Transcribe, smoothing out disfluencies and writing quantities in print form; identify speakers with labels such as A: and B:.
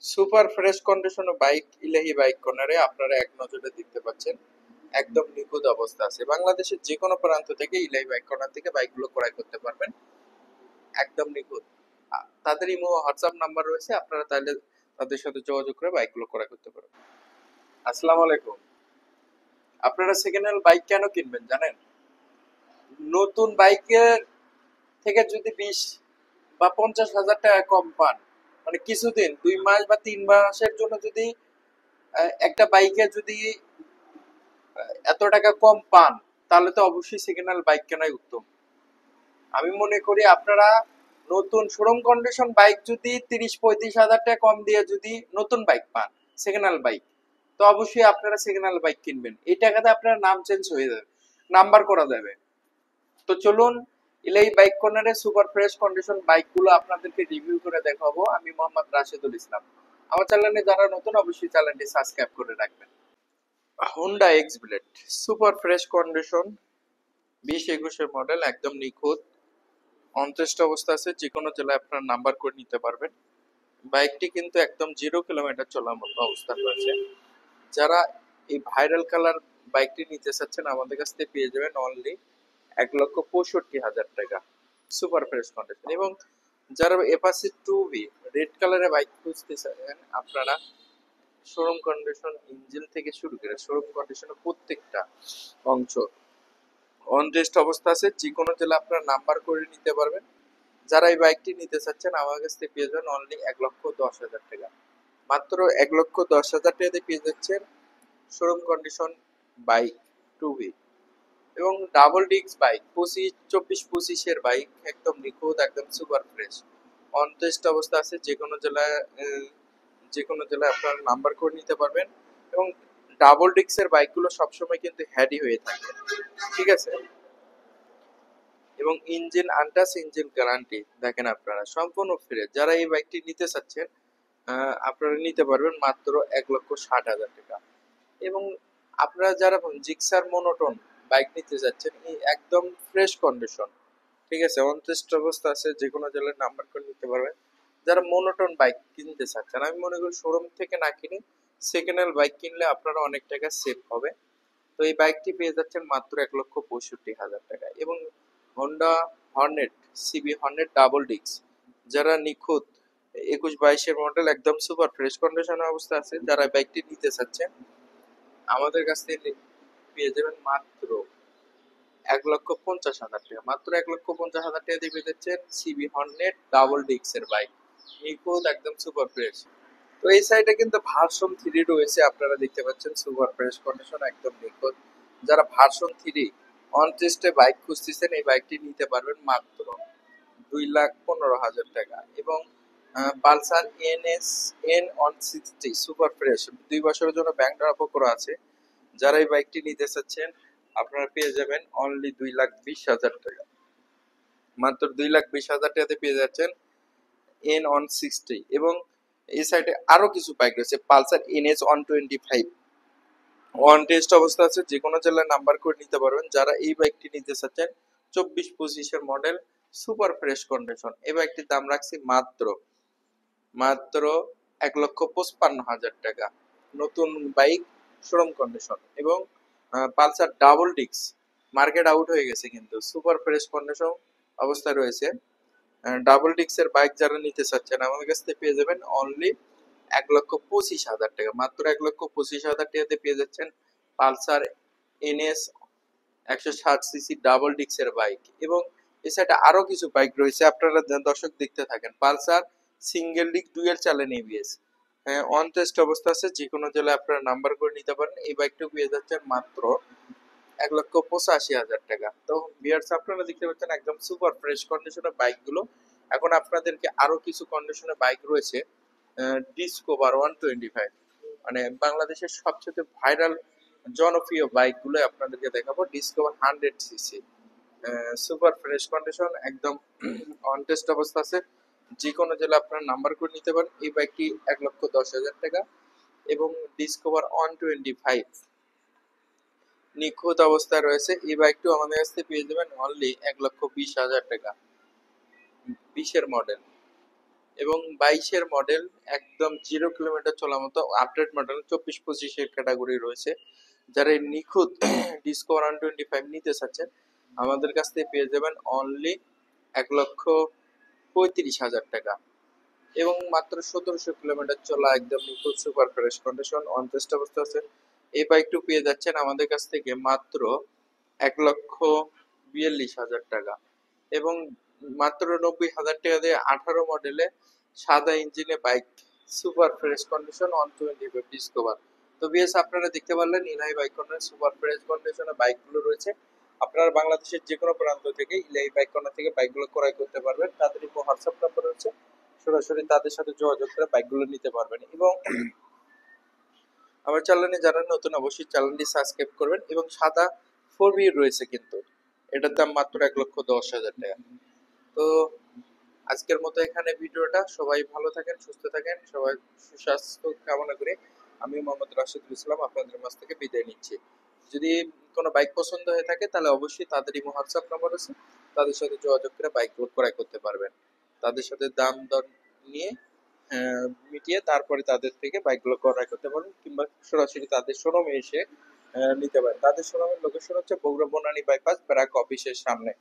A: Super fresh condition bike ইলাহি bike কর্নারে আপনারা এক নজরে দেখতে পাচ্ছেন একদম নিখুঁত অবস্থা আছে। বাংলাদেশের যে কোনো প্রান্ত থেকে ইলাহি বাইক কর্নার থেকে বাইকগুলো ক্রয় করতে পারবেন একদম নিখুঁত। তাদের ইমো হোয়াটসঅ্যাপ নাম্বার রয়েছে, আপনারা তাহলে তাদের সাথে যোগাযোগ করে বাইকগুলো ক্রয় করতে পারবেন। আসসালামু আলাইকুম। আপনারা সেকেন্ড হ্যান্ড বাইক কেন কিনবেন জানেন? নতুন বাইকের থেকে যদি 20 বা 50 হাজার টাকা কম পান, মানে কিছুদিন 2 মাস বা 3 মাসের জন্য যদি একটা বাইকে যদি এত টাকা কম পান, তাহলে তো অবশ্যই সেকেন্ড হ্যান্ড বাইক কেনাই উত্তম। আমি মনে করি আপনারা নতুন শোরুম কন্ডিশন বাইক যদি 30-35 হাজার টাকা কম দিয়ে যদি নতুন বাইক পান, সেকেন্ড হ্যান্ড বাইক, তো অবশ্যই আপনারা সেকেন্ড হ্যান্ড বাইক কিনবেন। এই টাকাতে আপনার নাম চেঞ্জ হয়ে যাবে, নাম্বার করা যাবে। তো চলুন ইলাই বাইক কর্নারে সুপার ফ্রেশ কন্ডিশন বাইকগুলো আপনাদেরকে রিভিউ করে দেখাবো। আমি মোহাম্মদ রাশেদুল ইসলাম। আমার চ্যানেলে যারা নতুন অবশ্যই চ্যানেলটি সাবস্ক্রাইব করে রাখবেন। Honda X Blade super fresh condition 20-21-এর মডেল, একদম নিখুঁত অনটেস্ট অবস্থা আছে। যে কোনো জেলায় আপনার নাম্বার করে নিতে পারবেন। বাইকটি কিন্তু একদম 0 কিলোমিটার চলার মতো অবস্থান রয়েছে। যারা এই ভাইরাল কালার বাইকটি নিতে চাচ্ছেন, আমাদের কাছ থেকে পেয়ে যাবেন অনলি 1,65,000 টাকা সুপার ফ্রেশ কন্ডিশন। এবং যারা এপাসি 2V রেড কালারের বাইক খুঁজতেছেন, আপনারা শোরুম কন্ডিশন ইঞ্জিন থেকে শুরু করে শোরুম কন্ডিশনের প্রত্যেকটা অংশ অনটেস্ট অবস্থা আছে। যে কোনো জেলা আপনারা নাম্বার করে নিতে পারবেন। যারা এই বাইকটি নিতে চাচ্ছেন, আমার কাছ থেকে পেয়ে যাবেন অনলি 1,10,000 টাকা, মাত্র 1,10,000 টাকাতে পেয়ে যাচ্ছেন শোরুম কন্ডিশন বাইক 2V এবং ডাবল ডিস্ক বাইক 24-25-এর বাইক, একদম নিখুঁত, একদম সুপার ফ্রেশ অনটেস্ট অবস্থা আছে। যে কোনো জেলায় আপনারা নাম্বার করে নিতে পারবেন। এবং ডাবল ডিস্কের বাইকগুলো সবসময় কিন্তু হ্যাডি হয়ে থাকে, ঠিক আছে। এবং ইঞ্জিন আনটাচ, ইঞ্জিন গ্যারান্টি দেখেন আপনারা সম্পূর্ণ ফ্রেশ। যারা এই বাইকটি নিতে চাচ্ছেন, আপনারা নিতে পারবেন মাত্র 1,60,000 টাকা। এবং আপনারা যারা জিক্সার মনোটন বাইক নিতে যাচ্ছেন, এই একদম ফ্রেশ কন্ডিশন, ঠিক আছে, অনটেস্ট অবস্থা আছে। যে কোনো জেলার নাম্বার করে নিতে পারবেন। যারা মনোটন বাইক কিনতে চাচ্ছেন, আমি মনে করি শোরুম থেকে না কিনে সেকেন্ড হ্যান্ড বাইক কিনলে আপনারা অনেক টাকা সেভ হবে। তো এই বাইকটি পেয়ে যাচ্ছেন মাত্র 1,65,000 টাকা। এবং Honda Hornet CB Hornet double disc, যারা নিখুঁত 21-22-এর মডেল, একদম সুপার ফ্রেশ কন্ডিশনের অবস্থা আছে। যারা বাইকটি নিতে চাচ্ছেন, আমাদের কাছ থেকে পেয়ে যাবেন মাত্র 1,50,000 টাকা, মাত্র 1,50,000 টাকা দিয়ে পেয়ে যাচ্ছেন সিবি হর্নেট ডাবল ডিস্কের বাইক, নিখুঁত, একদম সুপার ফ্রেশ। তো এই সাইডে কিন্তু ভার্সন 3 রয়েছে, আপনারা দেখতে পাচ্ছেন সুপার ফ্রেশ কন্ডিশন, একদম নিখুঁত। যারা ভার্সন 3 অন টেস্টে বাইক খুঁজতেছেন, এই বাইকটি নিতে পারবেন মাত্র 2,15,000 টাকা। এবং পালসার N160 সুপার ফ্রেশ 2 বছরের জন্য ব্যাংক ড্রপও করা আছে। যারা এই বাইকটি নিতে চাচ্ছেন, আপনারা পেয়ে যাবেন অনলি 2,20,000 টাকা, মাত্র 2,20,000 টাকাতে পেয়ে যাচ্ছেন N160। এবং এই সাইডে আরো কিছু বাইক রয়েছে, পালসার NS125 ওয়ান টেস্ট অবস্থা আছে। যে কোনো জেলায় নাম্বার করে নিতে পারবেন। যারা এই বাইকটি নিতে চাচ্ছেন, 24-25-এর মডেল, সুপার ফ্রেশ কন্ডিশন, এই বাইকটির দাম রাখছি মাত্র মাত্র 1,55,000 টাকা, নতুন বাইক, শোরুম কন্ডিশন। এবং Pulsar double disc market out হয়ে গেছে, কিন্তু সুপার ফ্রেশ কন্ডিশন অবস্থায় রয়েছে। ডাবল ডিস্কের বাইক যারা নিতে চাচ্ছেন, আমাদের কাছ থেকে পেয়ে যাবেন অনলি 1,25,000 টাকা, মাত্র 1,25,000 টাকাতে পেয়ে যাচ্ছেন পালসার NS 160cc ডাবল ডিস্কের বাইক। এবং এই সাইডে আরো কিছু বাইক রয়েছে, আপনারা দর্শক দেখতে থাকেন। পালসার সিঙ্গেল ডিস্ক ডুয়েল চালেন ABS, অন টেস্ট অবস্থা আছে। যে কোনো জেলায় আপনারা নাম্বার করে নিতে পারেন। এই বাইকটা পেয়ে যাচ্ছেন মাত্র 1,85,000 টাকা। তো ভিউয়ার্স, আপনারা দেখতে পাচ্ছেন একদম সুপার ফ্রেশ কন্ডিশনের বাইকগুলো। এখন আপনাদেরকে আরো কিছু কন্ডিশনের বাইক রয়েছে, ডিসকভার 125, মানে বাংলাদেশের সবচেয়ে ভাইরাল জনপ্রিয় বাইকগুলো আপনাদেরকে দেখাবো। Discover 100cc super fresh condition, একদম অন টেস্ট অবস্থা আছে। যে কোনো জেলা আপনারা নাম্বার করে নিতে পারেন। এই বাইকটি 1,10,000 টাকা। এবং ডিসকভার 125 নিখুঁত অবস্থায় রয়েছে। এই বাইকটিও আমাদের কাছ থেকে পেয়ে যাবেন অনলি 1,20,000 টাকা, 20-এর মডেল। এবং 22-এর মডেল, একদম 0 কিলোমিটার চলার মতো আপডেট মডেল, 24-25-এর ক্যাটাগরি রয়েছে। যারা এই নিখুঁত ডিসকভার 125 নিতে চাচ্ছেন আমাদের কাছ থেকে পেয়ে যাবেন অনলি 1,35,000 টাকা, এবং মাত্র 1700 কিলোমিটার চলা একদম নিখুঁত super fresh condition on test অবস্থা আছে। এই বাইকটু পেয়ে যাচ্ছেন আমাদের কাছ থেকে মাত্র 1,42,000 টাকা, এবং মাত্র 90,000 টাকা দিয়ে 18 মডেলে সাদা ইঞ্জিনে bike, super fresh condition 125 discover. তো বিএস আপনারা দেখতে পারলেন ইলাহি বাইক কর্নার সুপার ফ্রেশ কন্ডিশনে বাইকগুলো রয়েছে। আপনারা বাংলাদেশের যে কোনো প্রান্ত থেকে ইলাহি বাইক কর্নার থেকে বাইকগুলো ক্রয় করতে পারবেন। তাদের হোয়াটসঅ্যাপ নাম্বার রয়েছে, সরাসরি তাদের সাথে যোগাযোগ করে বাইকগুলো নিতে পারবেন। এবং আমার চ্যানেলে যারা নতুন অবশ্যই চ্যানেলটি সাবস্ক্রাইব করবেন। এবং সাদা 4বি রয়েছে কিন্তু, এটার দাম মাত্র 1,10,000 টাকা। তো আজকের মতো এখানে ভিডিওটা, সবাই ভালো থাকেন, সুস্থ থাকেন, সবাই সুস্বাস্থ্য কামনা করে আমি মোহাম্মদ রাশিদুল ইসলাম আপনাদের মাঝ থেকে বিদায় নিচ্ছি। যদি কোনো বাইক পছন্দ হয়ে থাকে তাহলে অবশ্যই তাদেরই হোয়াটসঅ্যাপ নাম্বার আছে, তাদের সাথে যোগাযোগ করে বাইকগুলো ক্রয় করতে পারবেন। তাদের সাথে দাম দর নিয়ে মিটিয়ে তারপরে তাদের থেকে বাইকগুলো ক্রয় করতে পারবেন, কিংবা সরাসরি তাদের শোরুমে এসে নিতে পারেন। তাদের শোরুমের লোকেশন হচ্ছে বগুড়া বনানী বাইপাস ব্র্যাক অফিসের সামনে।